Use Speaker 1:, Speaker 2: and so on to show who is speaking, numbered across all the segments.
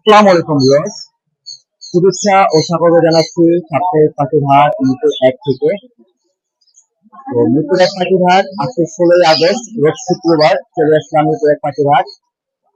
Speaker 1: আসসালামু আলাইকুম ভিউয়ার্স, শুভেচ্ছা ও স্বাগত জানাচ্ছি সাপ্তাহিক পাখির হাট মিরপুর 1 থেকে। তো মিরপুর 1 পাখির হাট আজকে 16ই আগস্ট রোজ শুক্রবার চলে আসলাম মিরপুর 1 পাখির হাট।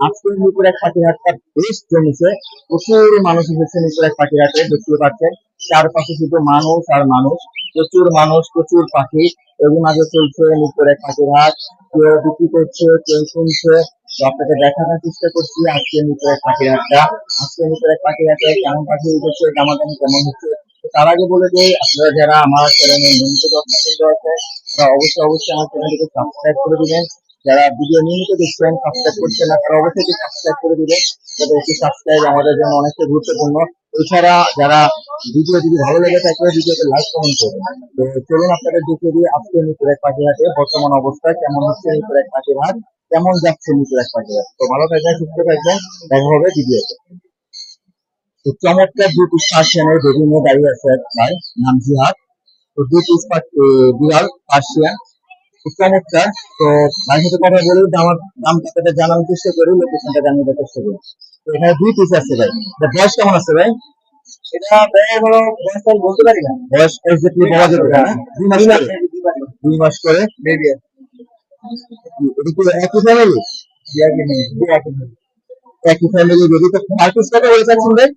Speaker 1: আজকে মিরপুর 1 পাখির হাটটা বেশ জমেছে, প্রচুর মানুষ এসেছে মিরপুর 1 পাখির হাটে। দেখতে পাচ্ছেন চারপাশে শুধু মানুষ আর মানুষ, প্রচুর মানুষ, প্রচুর পাখি। এর মাঝে চলছে মিরপুর 1 পাখির হাট। কেউ বিক্রি করছে, কেউ কিনছে। তো আপনাকে দেখানোর চেষ্টা করছি আজকে মিরপুর 1 পাখির হাটটা। আজকে মিরপুর 1 পাখির হাটে কেমন পাখি উঠেছে, দামাদামি কেমন হচ্ছে। তো তার আগে বলে দেই, আপনারা যারা আমার চ্যানেলে নিয়মিত দর্শক আছে তারা অবশ্যই আমার চ্যানেলটিকে সাবস্ক্রাইব করে দিবেন। যারা ভিডিও নিয়মিত দেখছেন সাবস্ক্রাইব করছেন না, তারা অবশ্যই সাবস্ক্রাইব করে দিবেন। তাদের একটি সাবস্ক্রাইব আমাদের জন্য অনেকটা গুরুত্বপূর্ণ। এছাড়া যারা ভিডিও যদি ভালো লেগে থাকে ভিডিওতে লাইক কমেন্ট করবেন। তো চলুন আপনাদের দেখিয়ে দিয়ে আজকে মিরপুর 1 পাখির হাটে বর্তমান অবস্থা কেমন হচ্ছে, মিরপুর 1 পাখির হাট কেমন যাচ্ছে, মিরপুর 1 পাখির হাট। তো ভালো থাকবেন, সুস্থ থাকবেন, দেখা হবে ভিডিওতে। তো চমৎকার দুই পিস পার্সিয়ানের বেবি নিয়ে দাঁড়িয়ে আছে এক ভাই, নাম জিহাদ। তো দুই পিস বিড়াল পার্সিয়ান, খুব চমৎকার। তো ভাইয়ের সাথে কথা বলি, আমার দামটা আপনাদের জানানোর চেষ্টা করি, লোকেশনটা জানিয়ে দেওয়ার চেষ্টা করি। তো এখানে দুই পিস আছে ভাই, এটা বয়স কেমন আছে ভাই? এটা ভাই হলো বয়স আমি বলতে পারি না, বয়স এক্স্যাক্টলি বলা যাবে না। 2 মাস করে, 2 মাস করে বেবি আছে। এটা কি একই ফ্যামিলি? একই ফ্যামিলি বেবি। তো পার পিস কত করে চাচ্ছেন ভাই?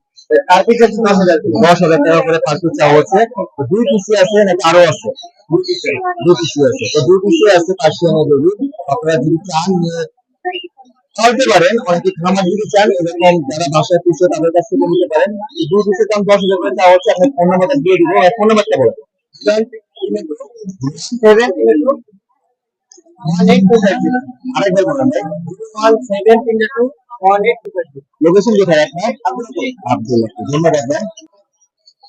Speaker 1: পার পিস আছে 10,000 টাকা করে পার পিস চাওয়া হচ্ছে। তো দুই পিসি আছে নাকি আরো আছে? দুই পিসি আছে। তো দুই পিসি আছে পার্সিয়ানের বেবি। আপনারা যদি চান নিয়ে পালতে পারেন, অনেকে খামার যদি চান এরকম যারা বাসায় পুষে তাদের কাছ থেকে নিতে পারেন। এই দুই পিসের দাম 10,000 করে চাওয়া হচ্ছে। আপনার ফোন নাম্বারটা দিয়ে দিব, ফোন নাম্বারটা বলুন। 7 আরেকবার বলেন ভাই। 17 লোকেশন কোথায় আপনার? আব্দুল, ধন্যবাদ ভাই।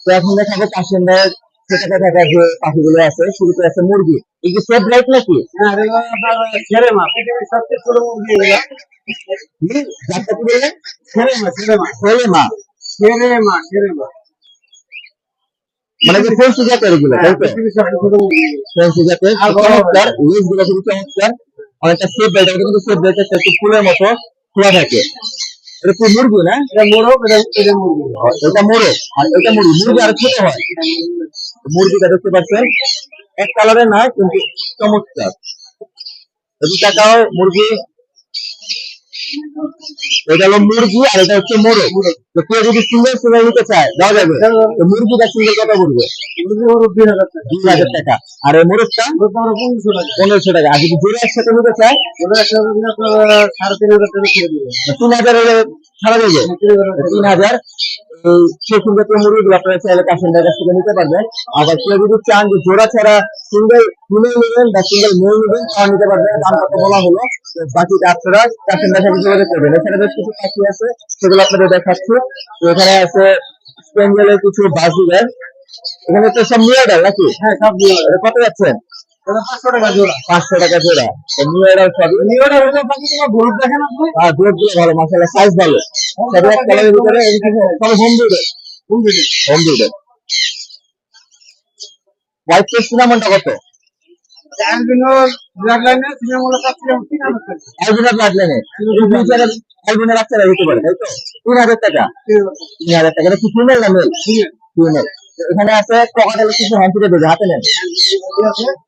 Speaker 1: তো এখন দেখাবো পাশের ছোট থাকা যে পাখিগুলো আছে। শুরুতে আছে মুরগি। এই যে সেট লাইট নাকি? ছেড়ে মা, পৃথিবীর সবচেয়ে ছোট মুরগি এগুলা। যাত্রা কি বললেন? ছেড়ে মা, ছেড়ে মা, ছেড়ে মা, ছেড়ে মা, ছেড়ে মা, মানে যে ফেন্সি জাতের এগুলো, তাই তো? পৃথিবীর সবচেয়ে ছোট মুরগি ফেন্সি জাতের, চমৎকার। লেজ গুলো খুবই চমৎকার, অনেকটা সেফ বেল্ট। এটা কিন্তু সেফ বেল্ট একটু ফুলের মতো খোলা থাকে। এটা কি মুরগি না? এটা মোরগ, এটা মুরগি। এটা মোরগ আর এটা মুরগি। মুরগি আর ছোট হয়। মুরগিটা দেখতে পাচ্ছেন এক কালারের না, কিন্তু চমৎকার। এই টাকাও মুরগি, এটা হলো মুরগি আর এটা হচ্ছে মোরগ। তো কেউ যদি সিঙ্গেল নিতে চায় দেওয়া যাবে। তো মুরগিটা সিঙ্গেল কত পড়বে? 2,000 টাকা। আর এই মোরগটা 1,500 টাকা। আর যদি জোড়া একসাথে নিতে চায়, 3,500 টাকা ছেড়ে দিবে। 3,000 ছাড়া যাবে। 3,000 সেই সুন্দর মুরগিগুলো আপনারা চাইলে কাস্টমারদের কাছ থেকে নিতে পারবেন। আবার কেউ যদি চান যে জোড়া ছাড়া সিঙ্গেল ফিমেল নেবেন বা সিঙ্গেল মেল নেবেন, তাও নিতে পারবেন। দাম কত বলা হলো, বাকিটা আপনারা কাস্টমারদের সাথে যোগাযোগ করবেন। এখানে বেশ কিছু পাখি আছে, সেগুলো আপনাদের দেখাচ্ছি। তো এখানে আছে স্পেঞ্জেলের কিছু বাজিগার। এখানে তো সব মিয়াডাল নাকি? হ্যাঁ, সব মিয়াডাল। কত যাচ্ছেন? 500 টাকা জোড়া। 500 টাকা জোড়া। মিয়াডাল সব মিয়াডাল হলো পাখি। তোমার গ্রোথ দেখেন আপনি? হ্যাঁ, গ্রোথ গুলো ভালো, মাশাআল্লাহ, সাইজ ভালো। সব এক কালারের ভিতরে। সব হোম ব্রিডের। হোম ব্রিডের। হোয়াইট পেস্ট সিনামনটা কত? অ্যালবিনোর ব্লাড লাইনে সিনামনটা সবচেয়ে 3,000 টাকা। অ্যালবিনোর ব্লাড লাইনে অ্যালবিনোর বাচ্চারা হতে পারে, তাই তো? 3,000 টাকা। 3,000 টাকা। এটা কি ফিমেল না মেল? ফিমেল। এখানে আছে ক্রোকোডাইলের কিছু হ্যান্ডফিটে দেবে, হাতে নেন।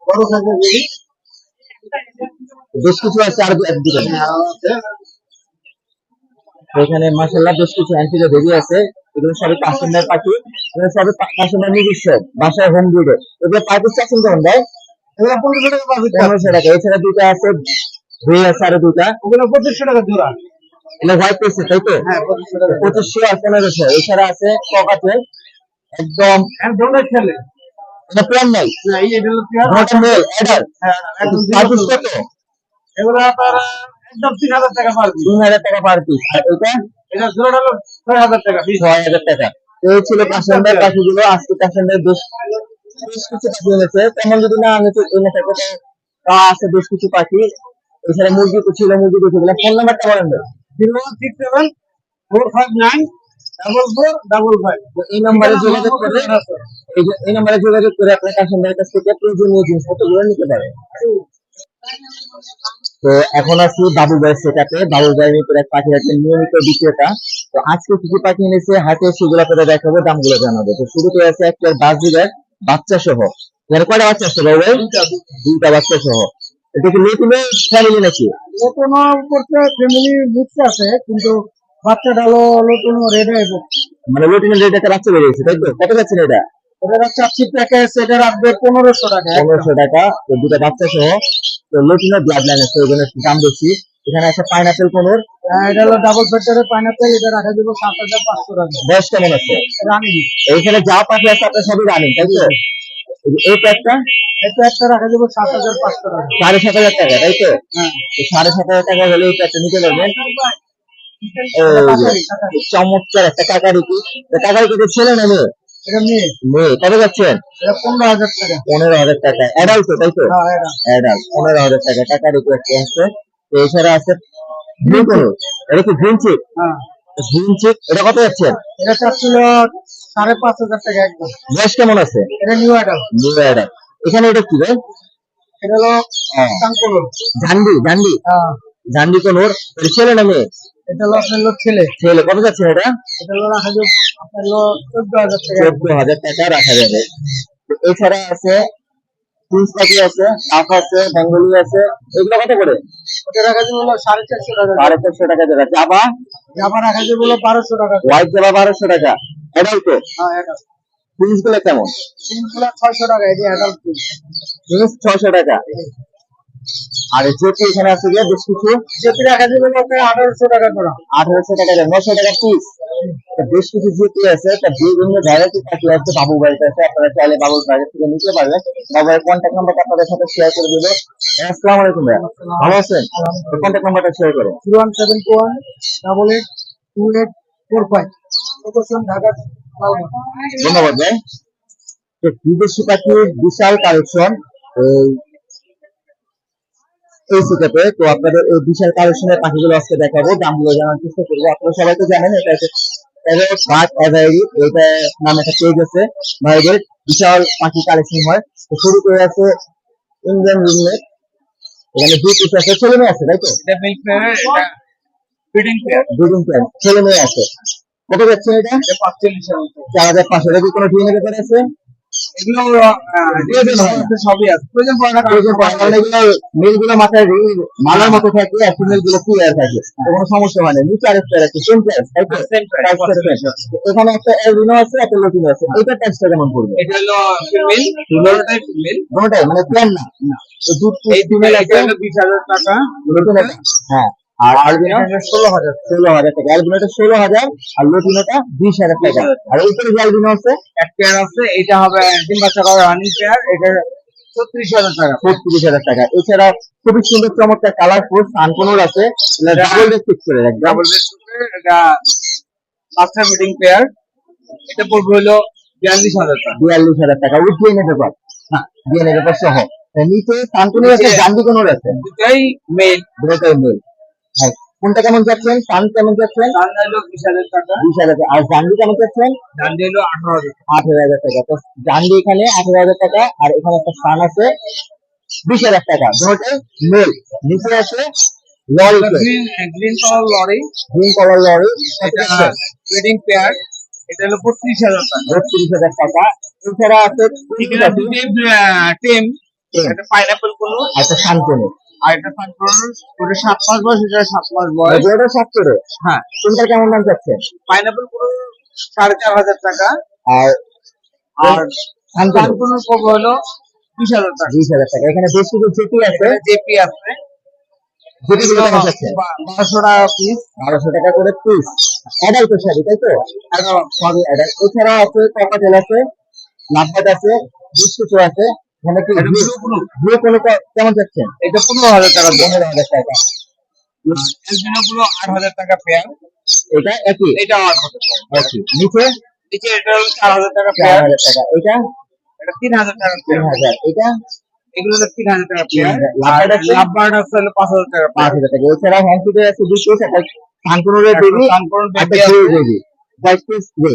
Speaker 1: বড় সাইজের বেবি বেশ কিছু আছে, আর একদিকে এখানে মাশাআল্লাহ বেশ কিছু হ্যান্ডফিটে বেবি আছে। এগুলো সবই কাস্টমার পাখি, এগুলো সবই কাস্টমার নিজস্ব বাসায় হোম ব্রিডের। এগুলো পাইপিস চাচ্ছেন কেমন ভাই? এগুলো 1,500 টাকা পাইপিস। 1,500 টাকা। এছাড়া দুটো আছে, দুই আছে, আরো দুটা। ওগুলো 2,500 টাকা জোড়া। এটা হোয়াইট পেস্ট, তাই তো? হ্যাঁ, 2,500 টাকা। 2,500 আর 1,500। এছাড়া আছে ককাটেল, একদম ডোনেট খেলে। এটা প্ল্যান নাই না, এই এটা হলো প্লেয়ার। এটা মেল অ্যাডাল্ট। হ্যাঁ, একদম পাইপিস কত? এগুলো আপনার একদম 3,000 টাকা পার পিস। 3,000 টাকা পার পিস। আর এটা জোড়া হলো 6,000 টাকা পিস। 6,000 টাকা। এই ছিল কাস্টমার পাখিগুলো। আজকে কাস্টমার বেশ কিছু পাখি এনেছে। তেমন যদি না আমি তো এনে থাকবো, তা আছে বেশ কিছু পাখি। এছাড়া মুরগি তো ছিল, মুরগি দেখে দিলাম। ফোন নাম্বারটা বলেন ভাই। 01674594455। এই নাম্বারে যোগাযোগ করে, এই নাম্বারে যোগাযোগ করে আপনার কাস্টমারের কাছ থেকে প্রয়োজনীয় জিনিসপত্রগুলো নিতে পারেন। তো এখন আছি বাবুল ভাইয়ের সেটাতে। বাবুল ভাই মিরপুর এক পাখি হাটের নিয়মিত বিক্রেতা। তো আজকে কি কি পাখি এনেছে হাতে সেগুলো করে দেখাবো, দামগুলো জানাবো। তো শুরুতে আছে একটা বাজিগার বাচ্চা সহ। এখানে কয়টা বাচ্চা আছে বাবু ভাই? দুইটা বাচ্চা সহ। এটা কি নতুন ফ্যামিলি নাকি?
Speaker 2: লটন করতে ফ্যামিলি মিক্স আছে, কিন্তু বাচ্চাটা হলো লটন রেড আই।
Speaker 1: মানে লটিনের রেট একটা বাচ্চা বেরিয়েছে, তাই তো? কত যাচ্ছেন এটা?
Speaker 2: এটা চাচ্ছি প্যাকেজ, এটা রাখবে 1500 টাকা একটা।
Speaker 1: 1500 টাকা। তো দুটা বাচ্চা সহ। তো লটিনের ব্লাড লাইন আছে, ওই জন্য একটু দাম বেশি। এখানে আছে পাইনাপেল কোনোর।
Speaker 2: এটা হলো ডাবল ফ্যাক্টরের পাইনাপেল, এটা রাখা দেবো 7500 টাকা।
Speaker 1: বয়স কেমন আছে?
Speaker 2: রানিং।
Speaker 1: এইখানে যা পাখি আছে আপনার সবই রানিং, তাই তো? এই প্যাকটা
Speaker 2: এটা একটা রাখা দেবো 7500 টাকা।
Speaker 1: 7500 টাকা, তাই তো?
Speaker 2: হ্যাঁ,
Speaker 1: 7500 টাকা হলে এই প্যাকটা নিতে পারবেন।
Speaker 2: এটা
Speaker 1: এই যে,
Speaker 2: কাটারি কাটারি।
Speaker 1: চমৎকার একটা কাকারিকি। কাকারিকি তো ছেলে না মেয়ে?
Speaker 2: এটা মেয়ে।
Speaker 1: মেয়ে। কত যাচ্ছেন?
Speaker 2: এটা 15,000 টাকা।
Speaker 1: 15,000 টাকা অ্যাডাল্ট তো, তাই তো?
Speaker 2: হ্যাঁ, এটা
Speaker 1: অ্যাডাল্ট 15,000 টাকা কাকারিকি একটা আছে। তো এছাড়া আছে ব্লু কোনো। এটা কি গ্রিন চিক?
Speaker 2: হ্যাঁ,
Speaker 1: গ্রিন চিক, এটা কত যাচ্ছেন?
Speaker 2: এটা চাচ্ছিল 5,500 টাকা একদম।
Speaker 1: বয়স কেমন আছে?
Speaker 2: এটা নিউ আইডল।
Speaker 1: New adult. এখানে এটা কি ভাই?
Speaker 2: এটা হলো কাঙ্কুর।
Speaker 1: জান্ডি জান্ডি
Speaker 2: হ্যাঁ,
Speaker 1: জান্ডি কোনোর। এটা ছেলে না মেয়ে?
Speaker 2: এটা হলো আপনার হলো ছেলে।
Speaker 1: ছেলে। কত যাচ্ছেন এটা?
Speaker 2: এটা হলো রাখা যাবে আপনার হলো 14,000 টাকা।
Speaker 1: 14,000 টাকা রাখা যাবে। তো এছাড়া আছে প্রিন্স পাখি আছে, কাপ আছে, বেঙ্গলি আছে। এগুলো কত করে?
Speaker 2: ওটা রাখা যাবে হলো 450 টাকা।
Speaker 1: 450 টাকা যাবে। জাবা
Speaker 2: জামা রাখা যাবে হলো 1200 টাকা।
Speaker 1: হোয়াইট জাবা 1200 টাকা। এটাই তো?
Speaker 2: হ্যাঁ, এটা
Speaker 1: প্রিন্স গুলো কেমন?
Speaker 2: সিমগুলো 600 টাকা, এটা অ্যাডাল্ট।
Speaker 1: প্রিন্স 600 টাকা। আর যেটি এখানে আছে গিয়ে বেশ কিছু।
Speaker 2: যেটি রাখা যাবে হলো আপনার 1800 টাকা জোড়া।
Speaker 1: 1800 টাকা, 900 টাকা পিস। বেশ কিছু যেটি আছে, তা বিভিন্ন ভ্যারাইটি পাখি আছে বাবু বাড়িতে আছে। আপনারা চাইলে বাবুর বাড়ি থেকে নিতে পারবেন। বাবুর কন্ট্যাক্ট নাম্বারটা আপনাদের সাথে শেয়ার করে দেবো। আসসালামু আলাইকুম ভাইয়া, ভালো আছেন? কন্ট্যাক্ট নাম্বারটা শেয়ার করেন।
Speaker 2: 01721882845। লোকেশন ঢাকা লালবাগ।
Speaker 1: ধন্যবাদ ভাই। তো বিদেশি পাখির বিশাল কালেকশন এই এই সেটাতে। তো আপনাদের এই বিশাল কালেকশনের পাখিগুলো আজকে দেখাবো, দামগুলো জানার চেষ্টা করবো। আপনারা সবাই তো জানেন এটা হচ্ছে বাট এভারি, এটা নামে একটা পেজ আছে ভাইদের। বিশাল পাখি কালেকশন হয়। তো শুরু করে আছে ইন্ডিয়ান রিংনেট। এখানে দুই পিস আছে, ছেলে মেয়ে আছে, তাই তো?
Speaker 2: এটা মিল্ক পেয়ার, এটা ফিডিং পেয়ার।
Speaker 1: দুদিন প্যান্ট ছেলে মেয়ে আছে। কত যাচ্ছে এটা?
Speaker 2: এটা 45 এর মতো।
Speaker 1: 4,500। এটা কি কোনো ডিএনএ পেপার আছে?
Speaker 2: এগুলো
Speaker 1: প্রয়োজন হয় না।
Speaker 2: সবই আছে, প্রয়োজন পড়ে না।
Speaker 1: প্রয়োজন পড়ে না, কারণ এগুলো মেলগুলো মাথায় মালার মতো থাকে আর ফিমেল গুলো ক্লিয়ার থাকে, তো কোনো সমস্যা হয় না। নিচে আরেকটা আছে সেম প্রাইস, তাই তো?
Speaker 2: Same price,
Speaker 1: Price টা same। এখানে একটা এলবিনো আছে, একটা লুটিনো আছে। এইটার প্রাইসটা কেমন পড়বে?
Speaker 2: এটা হলো ফিমেল, দুটোটাই ফিমেল।
Speaker 1: দুটোটাই মানে প্ল্যান না? তো দুটো
Speaker 2: এই
Speaker 1: ফিমেল
Speaker 2: এটা
Speaker 1: আছে,
Speaker 2: হলো 20,000 টাকা।
Speaker 1: লুটিনোটা। হ্যাঁ। আর আলবিনো
Speaker 2: এটা হলো 16,000।
Speaker 1: 16,000 টাকা। অ্যালবিনোটা 16,000 আর লুটিনোটা 20,000 টাকা।
Speaker 2: 20,000
Speaker 1: আর এইখানে যে অ্যালবিনো আছে
Speaker 2: এক পেয়ার আছে, এটা হবে ডিম বাচ্চা করা রানিং পেয়ার। এটা 36,000 টাকা।
Speaker 1: 36,000 টাকা। এছাড়া খুবই সুন্দর চমৎকার কালারফুল সানকোনোর আছে, ডাবল রেড ফিক্স করে একদম
Speaker 2: ডাবল বেড, এটা মাস্টার ফিডিং পেয়ার। এটা পড়বে হলো 42,000 টাকা।
Speaker 1: 42,000 টাকা উইথ ডিএনএ পেপার। হ্যাঁ, ডিএনএ পেপার সহ। আর নিচে সানকোনোর আছে, জান্ডি কোনোর আছে।
Speaker 2: দুটাই মেল।
Speaker 1: দুটোটাই মেল। হ্যাঁ। কোনটা কেমন যাচ্ছেন? সান কেমন যাচ্ছেন?
Speaker 2: দাম হলো 20,000 টাকা।
Speaker 1: 20,000 টাকা। আর জান্ডি কেমন যাচ্ছেন?
Speaker 2: দান্ডি হলো 18,000 টাকা।
Speaker 1: 18,000 টাকা। তো জান্ডি এখানে 18,000 টাকা, আর এখানে একটা সান আছে 20,000 টাকা। দুটোটাই মেল। নিচে আছে lory,
Speaker 2: green green colour lory.
Speaker 1: Green colour lory.
Speaker 2: এটা ফিডিং পেয়ার। এটা হলো 35,000 টাকা।
Speaker 1: 32,000 টাকা। এছাড়া আছে
Speaker 2: এটা দুটি টেম। এটা পাইনাপল কোনো,
Speaker 1: একটা শান্তনু।
Speaker 2: আর এটা সানফ্লাওয়ার। ওটা 7 মাস বয়স, এটা 7 মাস বয়স।
Speaker 1: দুটোটা 7 করে।
Speaker 2: হ্যাঁ,
Speaker 1: কোনটা কেমন দাম যাচ্ছে?
Speaker 2: পাইনাপল কোনো 4,500 টাকা।
Speaker 1: আর
Speaker 2: আর
Speaker 1: শান্তনু
Speaker 2: সানকুনোর পড়বে হলো 20,000 টাকা।
Speaker 1: 20,000 টাকা। এখানে বেশ কিছু জেটি আছে।
Speaker 2: এখানে জেপি আছে,
Speaker 1: জেটিগুলো কেমন যাচ্ছে?
Speaker 2: 1200 টাকা পিস।
Speaker 1: 1200 টাকা করে পিস। অ্যাডাল্ট সবই, তাই তো? সবই অ্যাডাল্ট। এছাড়া আছে ককাটেল আছে, লাভবার্ড আছে, বেশ কিছু আছে। এখানে কি
Speaker 2: এটা ব্লু ব্লু।
Speaker 1: ব্লু কোনো কেমন যাচ্ছেন?
Speaker 2: এটা 15,000 টাকা দাম।
Speaker 1: 15,000 টাকা।
Speaker 2: এলবিনো গুলো 8,000 টাকা পেয়ার।
Speaker 1: এটা একই
Speaker 2: এটা 8,000 টাকা।
Speaker 1: একই। নিচে
Speaker 2: নিচে এটা হলো 4,000 টাকা পেয়ার।
Speaker 1: 4,000 টাকা। এটা
Speaker 2: এটা 3,000 টাকা পেয়ার।
Speaker 1: 3,000। এটা
Speaker 2: এগুলো হলো 3,000 টাকা পেয়ার।
Speaker 1: 3,000
Speaker 2: আর
Speaker 1: লাভবার্ড আছে
Speaker 2: লাভবার্ড আছে হলো 5,000 টাকা পেয়ার।
Speaker 1: 5,000 টাকা। এছাড়া হ্যান্ডসুটে আছে 2 পিস, একটা সানকুনোরের বেবি,
Speaker 2: সানকোন
Speaker 1: একটা
Speaker 2: বেবি
Speaker 1: গ্রে
Speaker 2: আছে।
Speaker 1: বেবি। 5 পিস গ্রে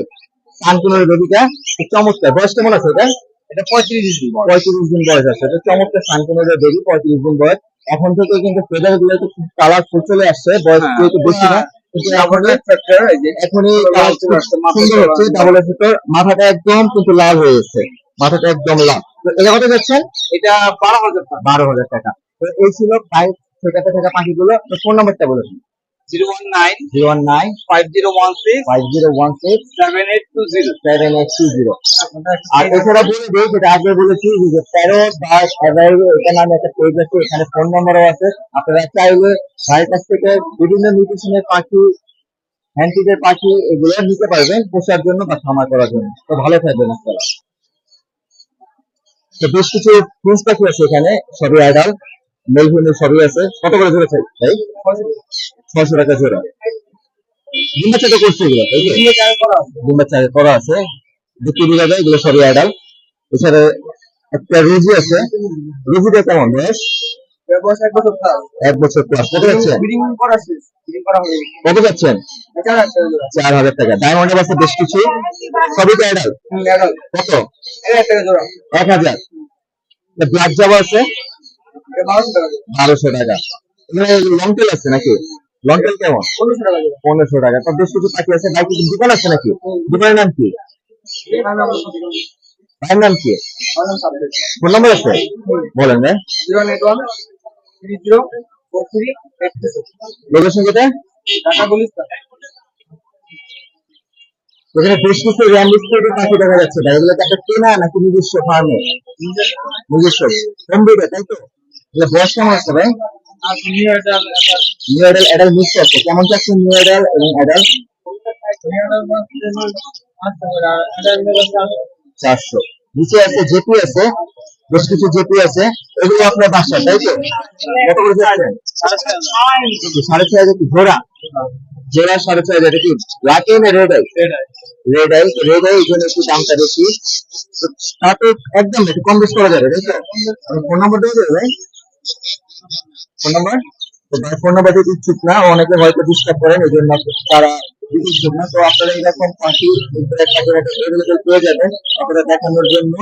Speaker 1: সানকুনোরের বেবিটা খুব চমৎকার। বয়স কেমন আছে এটা?
Speaker 2: এটা 35 দিন বয়স।
Speaker 1: 35 দিন বয়স আছে। এটা চমৎকার সানকুনোরের বেবি, 35 দিন বয়স। এখন থেকে কিন্তু ফেদার গুলো একটু কালারফুল চলে আসছে, বয়স
Speaker 2: হ্যাঁ,
Speaker 1: যেহেতু বেশি না, কিন্তু এখনই কালার সুন্দর হচ্ছে। ডাবলের ভিতর মাথাটা একদম কিন্তু লাল হয়ে গেছে, মাথাটা একদম লাল। তো এটা কত যাচ্ছেন?
Speaker 2: এটা 12,000 টাকা।
Speaker 1: 12,000 টাকা। তো এই ছিল প্রাইস ঠেকাতে থাকা পাখিগুলো। তো ফোন নাম্বারটা বলুন।
Speaker 2: 019
Speaker 1: 019
Speaker 2: 5016
Speaker 1: 5016
Speaker 2: 7820।
Speaker 1: 7820। আর এছাড়া বলে দিই, যেটা আগে বলেছি, যে প্যারট বার্ড অ্যাভাইরো এটা নামে একটা পেজ আছে, এখানে ফোন নাম্বারও আছে। আপনারা চাইলে ভাইয়ের কাছ থেকে বিভিন্ন নিউট্রিশনের পাখি, হ্যান্ডপিকের পাখি এগুলো নিতে পারবেন পোষার জন্য বা খামার করার জন্য। তো ভালো থাকবেন আপনারা। তো বেশ কিছু ফিন্স পাখি আছে এখানে, সবই অ্যাডাল্ট, মেল ফিমেল সবই আছে। কত করে ধরেছে ভাই? 600 টাকা জোড়া। ডিম বাচ্চা তো করছে এগুলো, তাই তো? ডিম বাচ্চা আগে করা আছে, বিক্রি করা যায়, এগুলো সবই অ্যাডাল্ট। এছাড়া একটা রুজি আছে, রুজিটা কেমন বয়স?
Speaker 2: বয়স 1 বছর প্লাস।
Speaker 1: 1 বছর প্লাস। কত যাচ্ছেন?
Speaker 2: ব্রিডিং করা শেষ, ব্রিডিং করা হয়ে গেছে।
Speaker 1: কত যাচ্ছেন? 4,000 টাকা। ডায়মন্ডের আছে বেশ কিছু, সবই তো অ্যাডাল্ট। কত?
Speaker 2: 1000 টাকা জোড়া।
Speaker 1: 1,000। ব্ল্যাক জাবা আছে
Speaker 2: এটা 1200 টাকা জোড়া।
Speaker 1: 1200 টাকা। এখানে লং টেল আছে নাকি? লং টেল কেমন?
Speaker 2: 1500 টাকা জোড়া।
Speaker 1: 1500 টাকা। তো বেশ কিছু পাখি আছে। ভাই কিছু দোকান আছে নাকি? দোকানের নাম কি? ভাইয়ের নাম কি? ফোন নাম্বার আছে? বলেন না।
Speaker 2: 081 30 43 86।
Speaker 1: লোকেশন কোথায়?
Speaker 2: ঢাকা গুলিস্তান।
Speaker 1: এখানে বেশ কিছু র্যাম স্পিডের পাখি দেখা যাচ্ছে। ভাই এগুলো কি একটা কেনা নাকি নিজস্ব ফার্মে? নিজস্ব হোম ব্রিডার, তাই তো? এগুলো বয়স কেমন আছে ভাই?
Speaker 2: আর new adult
Speaker 1: new adult adult mix আছে। কেমন যাচ্ছে নিউ অ্যাডাল এবং অ্যাডাল? 400। নিচে আছে জেপি আছে, বেশ কিছু জেপি আছে। এগুলো আপনার বাসা, তাই তো? কত করে যাচ্ছেন? 6,500 কি জোড়া? জোড়া 6,500। এটা কি ব্ল্যাক আই না red eye? Red eye. Red eye, এই জন্য একটু দামটা বেশি। তো তাতে একদম একটু কম বেশ করা যাবে, তাই তো? ফোন নাম্বার দেওয়া যাবে ভাই? Phone number? তো ভাই ফোন নাম্বার দিতে ইচ্ছুক না, অনেকে হয়তো ডিস্টার্ব করেন, এই জন্য তারা দিতে ইচ্ছুক না। তো আপনারা এরকম পাখি পেয়ে যাবেন আপনারা দেখানোর জন্য।